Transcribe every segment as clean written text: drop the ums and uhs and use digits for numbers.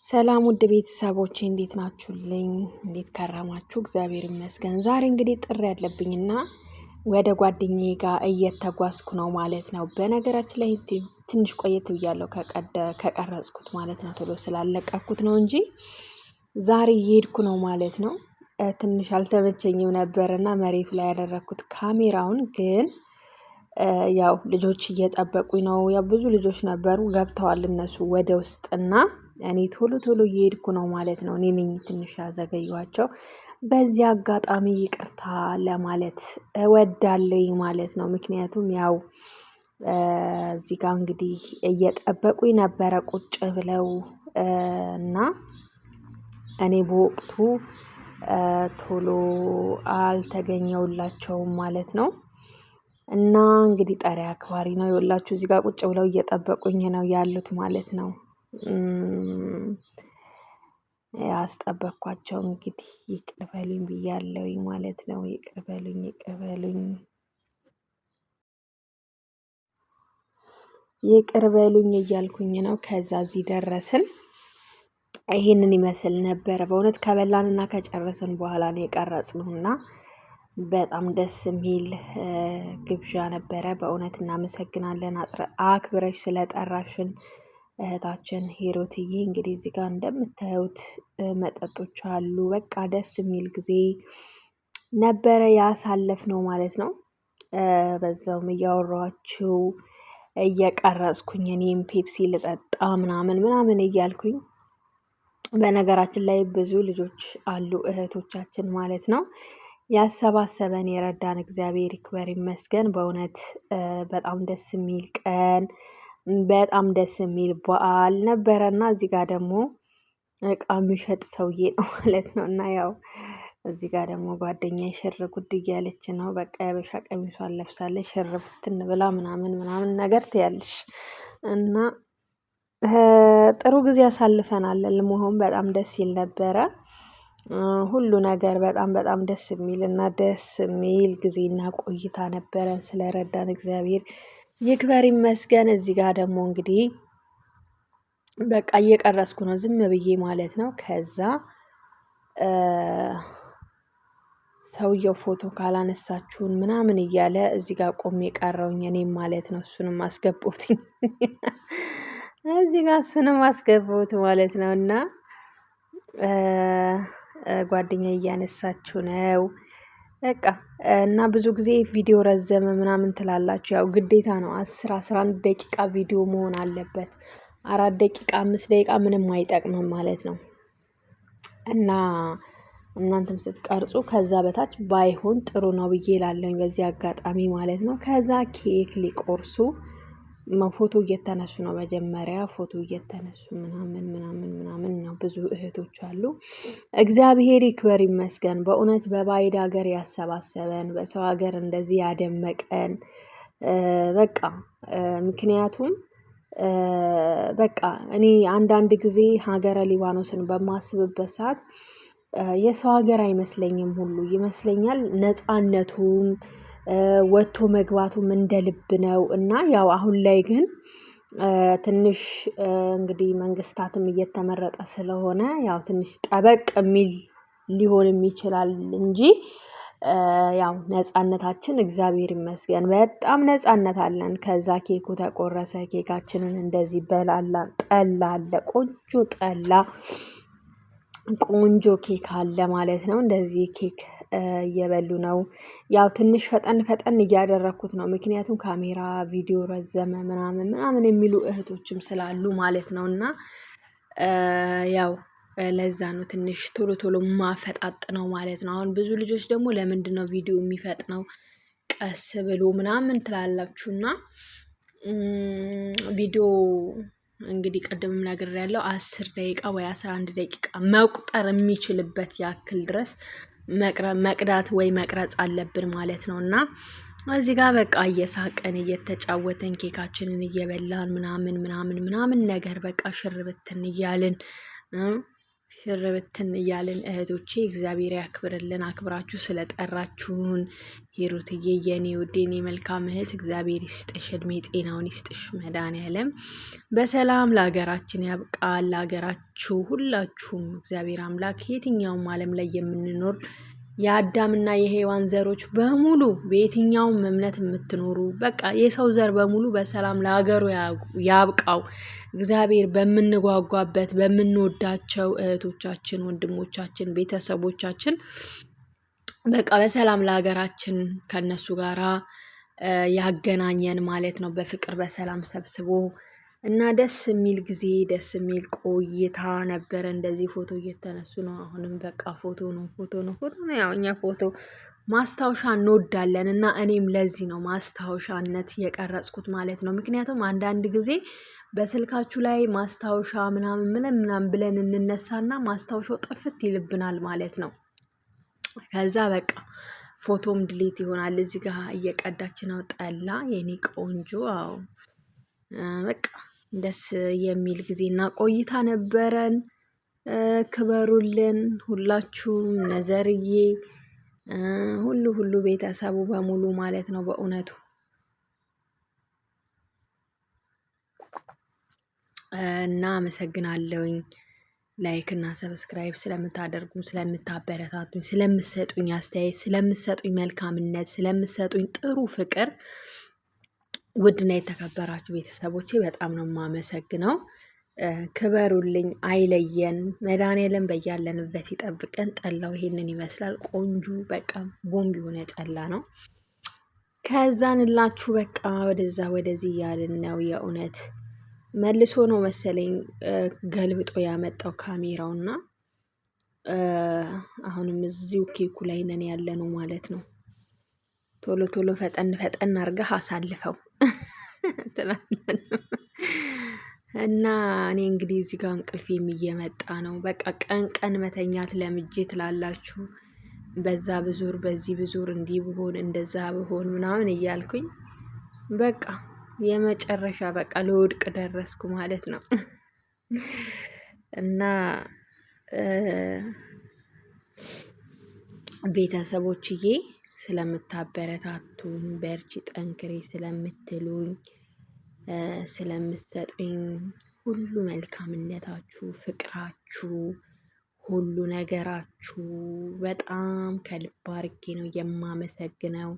ሰላም ውድ ቤተሰቦቼ እንዴት ናችሁልኝ? እንዴት ከረማችሁ? እግዚአብሔር ይመስገን። ዛሬ እንግዲህ ጥሪ ያለብኝና ወደ ጓደኛዬ ጋር እየተጓዝኩ ነው ማለት ነው። በነገራችን ላይ ትንሽ ቆየት ብያለሁ ከቀረጽኩት ማለት ነው። ቶሎ ስላለቀኩት ነው እንጂ ዛሬ እየሄድኩ ነው ማለት ነው። ትንሽ አልተመቸኝም ነበርና መሬቱ ላይ ያደረኩት ካሜራውን ግን ያው ልጆች እየጠበቁኝ ነው። ያው ብዙ ልጆች ነበሩ ገብተዋል እነሱ ወደ ውስጥና እኔ ቶሎ እየሄድኩ ነው ማለት ነው። እኔ ነኝ ትንሽ ያዘገየኋቸው። በዚህ አጋጣሚ ይቅርታ ለማለት እወዳለሁ ማለት ነው። ምክንያቱም ያው እዚህ ጋር እንግዲህ እየጠበቁኝ ነበረ ቁጭ ብለው እና እኔ በወቅቱ ቶሎ አልተገኘሁላቸውም ማለት ነው። እና እንግዲህ ጠሪ አክባሪ ነው የወላችሁ እዚህ ጋር ቁጭ ብለው እየጠበቁኝ ነው ያሉት ማለት ነው። ያስጠበቅኳቸው እንግዲህ ይቅር በሉኝ ብያለሁኝ ማለት ነው። ይቅር በሉኝ እያልኩኝ ነው። ከዛ እዚህ ደረስን። ይሄንን ይመስል ነበረ። በእውነት ከበላንና ከጨረስን በኋላ ነው የቀረጽነውና በጣም ደስ የሚል ግብዣ ነበረ። በእውነት እናመሰግናለን አክብረሽ ስለጠራሽን እህታችን ሂሩትዬ። እንግዲህ እዚህ ጋር እንደምታዩት መጠጦች አሉ። በቃ ደስ የሚል ጊዜ ነበረ ያሳለፍነው ማለት ነው። በዛውም እያወራኋችሁ እየቀረጽኩኝ እኔም ፔፕሲ ልጠጣ ምናምን እያልኩኝ። በነገራችን ላይ ብዙ ልጆች አሉ እህቶቻችን ማለት ነው። ያሰባሰበን የረዳን እግዚአብሔር ይክበር ይመስገን። በእውነት በጣም ደስ የሚል ቀን፣ በጣም ደስ የሚል በዓል ነበረና እዚህ ጋር ደግሞ እቃ የሚሸጥ ሰውዬ ነው ማለት ነው። እና ያው እዚህ ጋር ደግሞ ጓደኛዬ ሽር ጉድ እያለች ነው። በቃ የሀበሻ ቀሚሷን ለብሳለች ሽር ብትን ብላ ምናምን ነገር ትያለሽ። እና ጥሩ ጊዜ አሳልፈናል። ለመሆን በጣም ደስ ይል ነበረ። ሁሉ ነገር በጣም ደስ የሚል እና ደስ የሚል ጊዜና ቆይታ ነበረን። ስለረዳን እግዚአብሔር ይክበር ይመስገን። እዚህ ጋር ደግሞ እንግዲህ በቃ እየቀረስኩ ነው ዝም ብዬ ማለት ነው። ከዛ ሰውየው ፎቶ ካላነሳችሁን ምናምን እያለ እዚህ ጋር ቆሜ የቀረውኝ እኔም ማለት ነው። እሱንም አስገቡት እዚህ ጋር እሱንም አስገቡት ማለት ነው። እና ጓደኛ እያነሳችሁ ነው በቃ። እና ብዙ ጊዜ ቪዲዮ ረዘመ ምናምን ትላላችሁ። ያው ግዴታ ነው 11 ደቂቃ ቪዲዮ መሆን አለበት። 4 ደቂቃ 5 ደቂቃ ምንም አይጠቅምም ማለት ነው። እና እናንተም ስትቀርጹ ከዛ በታች ባይሆን ጥሩ ነው ብዬ እላለሁኝ በዚህ አጋጣሚ ማለት ነው። ከዛ ኬክ ሊቆርሱ ፎቶ እየተነሱ ነው። መጀመሪያ ፎቶ እየተነሱ ምናምን ነው። ብዙ እህቶች አሉ። እግዚአብሔር ይክበር ይመስገን። በእውነት በባዕድ ሀገር ያሰባሰበን፣ በሰው ሀገር እንደዚህ ያደመቀን በቃ ምክንያቱም በቃ እኔ አንዳንድ ጊዜ ሀገረ ሊባኖስን በማስብበት ሰዓት የሰው ሀገር አይመስለኝም ሁሉ ይመስለኛል። ነፃነቱም ወጥቶ መግባቱም እንደ ልብ ነው። እና ያው አሁን ላይ ግን ትንሽ እንግዲህ መንግስታትም እየተመረጠ ስለሆነ ያው ትንሽ ጠበቅ የሚል ሊሆንም ይችላል እንጂ ያው ነፃነታችን እግዚአብሔር ይመስገን በጣም ነፃነት አለን። ከዛ ኬኩ ተቆረሰ። ኬካችንን እንደዚህ በላላን። ጠላ አለ፣ ቆንጆ ጠላ፣ ቆንጆ ኬክ አለ ማለት ነው። እንደዚህ ኬክ እየበሉ ነው። ያው ትንሽ ፈጠን እያደረኩት ነው። ምክንያቱም ካሜራ ቪዲዮ ረዘመ ምናምን የሚሉ እህቶችም ስላሉ ማለት ነው። እና ያው ለዛ ነው ትንሽ ቶሎ ማፈጣጥነው ማለት ነው። አሁን ብዙ ልጆች ደግሞ ለምንድነው ቪዲዮ የሚፈጥነው ቀስ ብሎ ምናምን ትላላችሁና ቪዲዮ እንግዲህ ቅድምም ነግሬያለሁ 10 ደቂቃ ወይ 11 ደቂቃ መቁጠር የሚችልበት ያክል ድረስ መቅዳት ወይ መቅረጽ አለብን ማለት ነው። እና እዚህ ጋር በቃ እየሳቀን እየተጫወተን ኬካችንን እየበላን ምናምን ነገር በቃ ሽር ብትን እያልን ሽርብትን እያልን እህቶቼ እግዚአብሔር ያክብርልን። አክብራችሁ ስለጠራችሁን ሂሩትዬ የኔ ውድ የኔ መልካም እህት እግዚአብሔር ይስጥሽ፣ እድሜ ጤናውን ይስጥሽ። መድኃኒዓለም በሰላም ለሀገራችን ያብቃል። ለሀገራችሁ ሁላችሁም እግዚአብሔር አምላክ የትኛውም ዓለም ላይ የምንኖር የአዳምና የሔዋን ዘሮች በሙሉ በየትኛውም እምነት የምትኖሩ በቃ የሰው ዘር በሙሉ በሰላም ለሀገሩ ያብቃው። እግዚአብሔር በምንጓጓበት በምንወዳቸው እህቶቻችን፣ ወንድሞቻችን፣ ቤተሰቦቻችን በቃ በሰላም ለሀገራችን ከነሱ ጋራ ያገናኘን ማለት ነው። በፍቅር በሰላም ሰብስቦ እና ደስ የሚል ጊዜ ደስ የሚል ቆይታ ነበረ። እንደዚህ ፎቶ እየተነሱ ነው። አሁንም በቃ ፎቶ ነው ፎቶ ነው ፎቶ ነው። ያው እኛ ፎቶ ማስታወሻ እንወዳለን እና እኔም ለዚህ ነው ማስታወሻነት የቀረጽኩት ማለት ነው። ምክንያቱም አንዳንድ ጊዜ በስልካችሁ ላይ ማስታወሻ ምናምን ምናምን ብለን እንነሳና ማስታወሻው ጥፍት ይልብናል ማለት ነው። ከዛ በቃ ፎቶም ድሌት ይሆናል። እዚህ ጋር እየቀዳች ነው ጠላ የኔ ቆንጆ። አዎ በቃ ደስ የሚል ጊዜና ቆይታ ነበረን። ክበሩልን ሁላችሁም፣ ነዘርዬ ሁሉ ቤተሰቡ በሙሉ ማለት ነው። በእውነቱ እና አመሰግናለሁኝ። ላይክ እና ሰብስክራይብ ስለምታደርጉኝ፣ ስለምታበረታቱኝ፣ ስለምሰጡኝ አስተያየት፣ ስለምሰጡኝ መልካምነት፣ ስለምሰጡኝ ጥሩ ፍቅር ውድና የተከበራችሁ ቤተሰቦቼ በጣም ነው የማመሰግነው። ክበሩልኝ፣ አይለየን። መድኃኒዓለም በያለንበት ይጠብቀን። ጠላው ይሄንን ይመስላል። ቆንጆ በቃ ቦምብ የሆነ ጠላ ነው። ከዛንላችሁ በቃ ወደዛ ወደዚህ እያልን ነው። የእውነት መልሶ ነው መሰለኝ ገልብጦ ያመጣው ካሜራውና አሁንም እዚሁ ኬኩ ላይ ነን ያለ ነው ማለት ነው። ቶሎ ቶሎ ፈጠን ፈጠን አድርገህ አሳልፈው እና እኔ እንግዲህ እዚህ ጋር እንቅልፌም እየመጣ ነው። በቃ ቀን ቀን መተኛት ለምጄ ትላላችሁ። በዛ ብዞር በዚህ ብዞር እንዲህ ብሆን እንደዛ ብሆን ምናምን እያልኩኝ በቃ የመጨረሻ በቃ ለወድቅ ደረስኩ ማለት ነው። እና ቤተሰቦችዬ ስለምታበረታቱኝ፣ በርቺ ጠንክሬ ስለምትሉኝ፣ ስለምትሰጡኝ ሁሉ መልካምነታችሁ፣ ፍቅራችሁ፣ ሁሉ ነገራችሁ በጣም ከልብ አድርጌ ነው የማመሰግነው።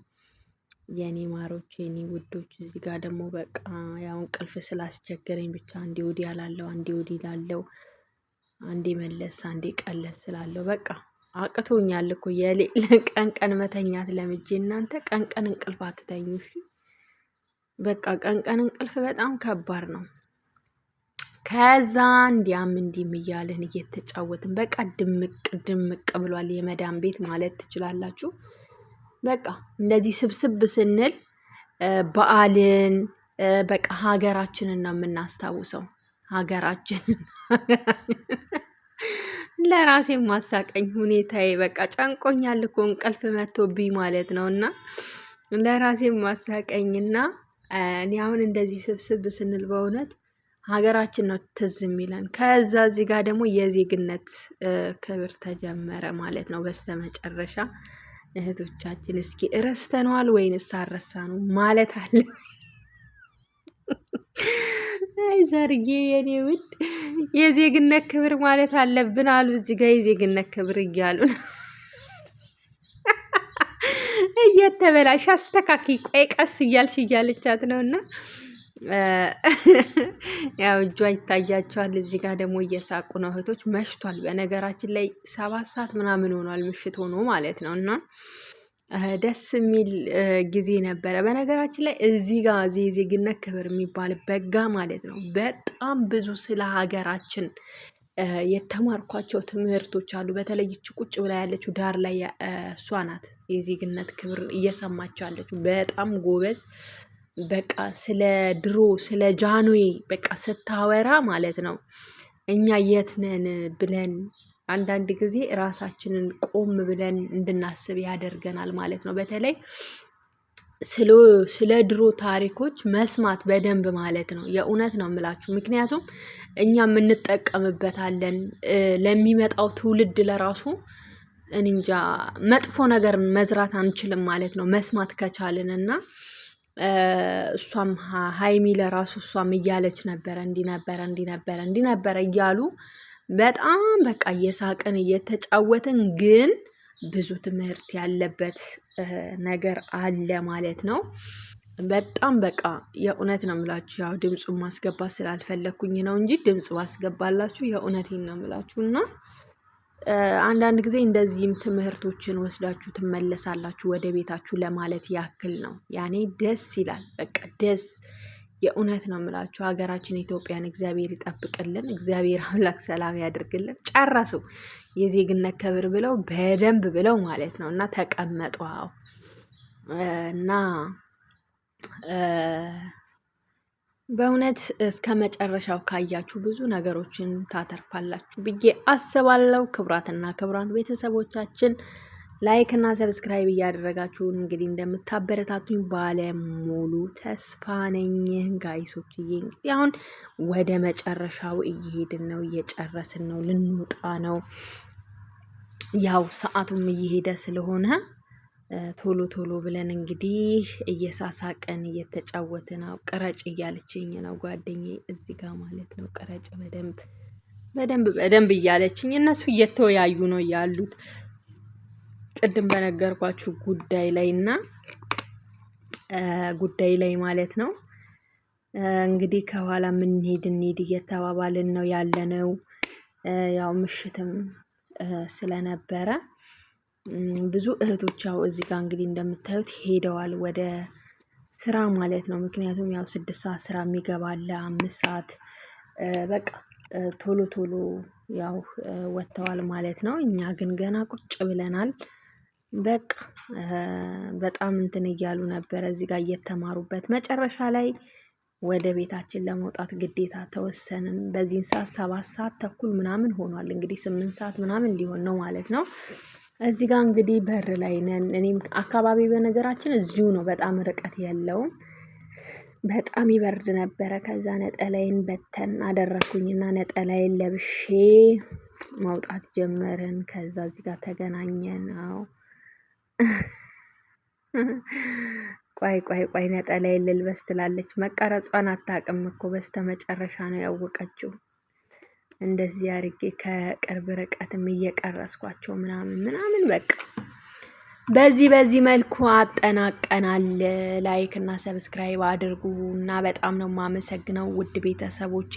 የኔ ማሮች፣ የኔ ውዶች። እዚህ ጋር ደግሞ በቃ ያው እንቅልፍ ስላስቸገረኝ ብቻ አንዴ ወዲህ ያላለው አንዴ ወዲህ ላለው አንዴ መለስ አንዴ ቀለስ ስላለው በቃ አቅቶኛል እኮ የሌለ ቀን ቀን መተኛት ለምጄ። እናንተ ቀን ቀን እንቅልፍ አትተኙ እሺ። በቃ ቀን ቀን እንቅልፍ በጣም ከባድ ነው። ከዛ እንዲያም እንዲህም እያለን እየተጫወትን በቃ ድምቅ ብሏል የመዳን ቤት ማለት ትችላላችሁ። በቃ እንደዚህ ስብስብ ስንል በዓልን በቃ ሀገራችንን ነው የምናስታውሰው። ሀገራችንን ለራሴ ማሳቀኝ ሁኔታዬ በቃ ጨንቆኛል እኮ እንቅልፍ መጥቶብኝ ማለት ነው። እና ለራሴ ማሳቀኝና እኔ አሁን እንደዚህ ስብስብ ስንል በእውነት ሀገራችን ነው ትዝ የሚለን። ከዛ እዚህ ጋር ደግሞ የዜግነት ክብር ተጀመረ ማለት ነው በስተመጨረሻ። እህቶቻችን እስኪ እረስተነዋል ወይንስ አረሳ ነው ማለት አለ። አይ ዘርዬ የኔ ውድ የዜግነት ክብር ማለት አለብን አሉ እዚህ ጋር የዜግነት ክብር እያሉ ነው። እየተበላሽ አስተካኪ ቆይ ቀስ እያልሽ እያለቻት ነው። እና ያው እጇ ይታያቸዋል። እዚህ ጋር ደግሞ እየሳቁ ነው እህቶች። መሽቷል በነገራችን ላይ 7 ሰዓት ምናምን ሆኗል፣ ምሽት ሆኖ ማለት ነው። እና ደስ የሚል ጊዜ ነበረ። በነገራችን ላይ እዚህ ጋር የዜግነት ክብር የሚባልበት ጋ ማለት ነው በጣም ብዙ ስለ ሀገራችን የተማርኳቸው ትምህርቶች አሉ። በተለይ ይቺ ቁጭ ብላ ያለችው ዳር ላይ እሷ ናት የዜግነት ክብር እየሰማች ያለችው። በጣም ጎበዝ። በቃ ስለ ድሮ ስለ ጃንዌ በቃ ስታወራ ማለት ነው እኛ የት ነን ብለን አንዳንድ ጊዜ ራሳችንን ቆም ብለን እንድናስብ ያደርገናል ማለት ነው። በተለይ ስለ ድሮ ታሪኮች መስማት በደንብ ማለት ነው። የእውነት ነው የምላችሁ። ምክንያቱም እኛም እንጠቀምበታለን ለሚመጣው ትውልድ ለራሱ እንጃ መጥፎ ነገር መዝራት አንችልም ማለት ነው መስማት ከቻልን እና እሷም ሀይሚ ለራሱ እሷም እያለች ነበረ እንዲህ ነበረ እያሉ በጣም በቃ እየሳቅን እየተጫወትን ግን ብዙ ትምህርት ያለበት ነገር አለ ማለት ነው። በጣም በቃ የእውነት ነው የምላችሁ። ያው ድምፁን ማስገባት ስላልፈለኩኝ ነው እንጂ ድምፅ ማስገባላችሁ የእውነቴን ነው የምላችሁ። እና አንዳንድ ጊዜ እንደዚህም ትምህርቶችን ወስዳችሁ ትመለሳላችሁ ወደ ቤታችሁ ለማለት ያክል ነው። ያኔ ደስ ይላል። በቃ ደስ የእውነት ነው የምላችሁ። ሀገራችን ኢትዮጵያን እግዚአብሔር ይጠብቅልን። እግዚአብሔር አምላክ ሰላም ያድርግልን። ጨረሱ የዜግነት ክብር ብለው በደንብ ብለው ማለት ነው እና ተቀመጡ። እና በእውነት እስከ መጨረሻው ካያችሁ ብዙ ነገሮችን ታተርፋላችሁ ብዬ አስባለሁ። ክቡራትና ክቡራን ቤተሰቦቻችን ላይክ እና ሰብስክራይብ እያደረጋችሁ እንግዲህ እንደምታበረታቱኝ ባለሙሉ ተስፋ ነኝ ጋይሶችዬ። እንግዲህ አሁን ወደ መጨረሻው እየሄድን ነው፣ እየጨረስን ነው፣ ልንወጣ ነው። ያው ሰዓቱም እየሄደ ስለሆነ ቶሎ ቶሎ ብለን እንግዲህ እየሳሳቀን እየተጫወትን ነው። ቅረጭ እያለችኝ ነው ጓደኛዬ እዚህ ጋር ማለት ነው። ቅረጭ በደንብ እያለችኝ፣ እነሱ እየተወያዩ ነው ያሉት ቅድም በነገርኳችሁ ጉዳይ ላይ ማለት ነው። እንግዲህ ከኋላ እንሂድ እየተባባልን ነው ያለነው። ያው ምሽትም ስለነበረ ብዙ እህቶች ያው እዚህ ጋር እንግዲህ እንደምታዩት ሄደዋል ወደ ስራ ማለት ነው። ምክንያቱም ያው 6 ሰዓት ስራ የሚገባ አለ፣ 5 ሰዓት በቃ ቶሎ ቶሎ ያው ወጥተዋል ማለት ነው። እኛ ግን ገና ቁጭ ብለናል። በቃ በጣም እንትን እያሉ ነበረ እዚህ ጋር እየተማሩበት። መጨረሻ ላይ ወደ ቤታችን ለመውጣት ግዴታ ተወሰንን። በዚህን ሰዓት 7 ሰዓት ተኩል ምናምን ሆኗል። እንግዲህ 8 ሰዓት ምናምን ሊሆን ነው ማለት ነው። እዚህ ጋር እንግዲህ በር ላይ ነን። እኔም አካባቢ በነገራችን እዚሁ ነው፣ በጣም ርቀት የለውም። በጣም ይበርድ ነበረ። ከዛ ነጠላይን በተን አደረኩኝና ነጠላይን ለብሼ ማውጣት ጀመርን። ከዛ እዚህ ጋር ተገናኘን። አዎ ቆይ ነጠላይን ልልበስ ትላለች። መቀረጿን አታውቅም እኮ በስተመጨረሻ ነው ያወቀችው። እንደዚህ አድርጌ ከቅርብ ርቀትም እየቀረስኳቸው ምናምን በቃ በዚህ መልኩ አጠናቀናል። ላይክ እና ሰብስክራይብ አድርጉ እና በጣም ነው የማመሰግነው ውድ ቤተሰቦቼ፣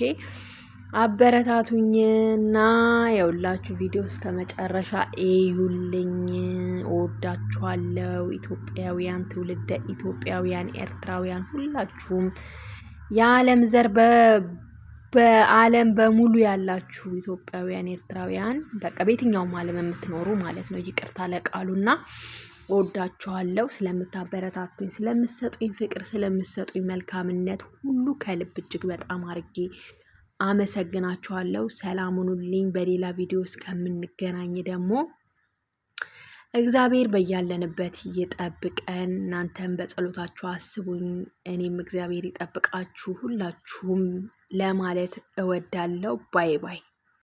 አበረታቱኝና የሁላችሁ ቪዲዮ እስከ መጨረሻ እዩልኝ። እወዳችኋለሁ። ኢትዮጵያውያን፣ ትውልደ ኢትዮጵያውያን፣ ኤርትራውያን ሁላችሁም የዓለም ዘር በዓለም በሙሉ ያላችሁ ኢትዮጵያውያን፣ ኤርትራውያን በቃ በየትኛውም ዓለም የምትኖሩ ማለት ነው። ይቅርታ ለቃሉና እወዳችኋለሁ። ስለምታበረታቱኝ፣ ስለምትሰጡኝ ፍቅር፣ ስለምትሰጡኝ መልካምነት ሁሉ ከልብ እጅግ በጣም አድርጌ አመሰግናችኋለሁ። ሰላም ሁኑልኝ። በሌላ ቪዲዮ እስከምንገናኝ ደግሞ እግዚአብሔር በያለንበት ይጠብቀን። እናንተም በጸሎታችሁ አስቡኝ፣ እኔም እግዚአብሔር ይጠብቃችሁ ሁላችሁም ለማለት እወዳለሁ። ባይ ባይ።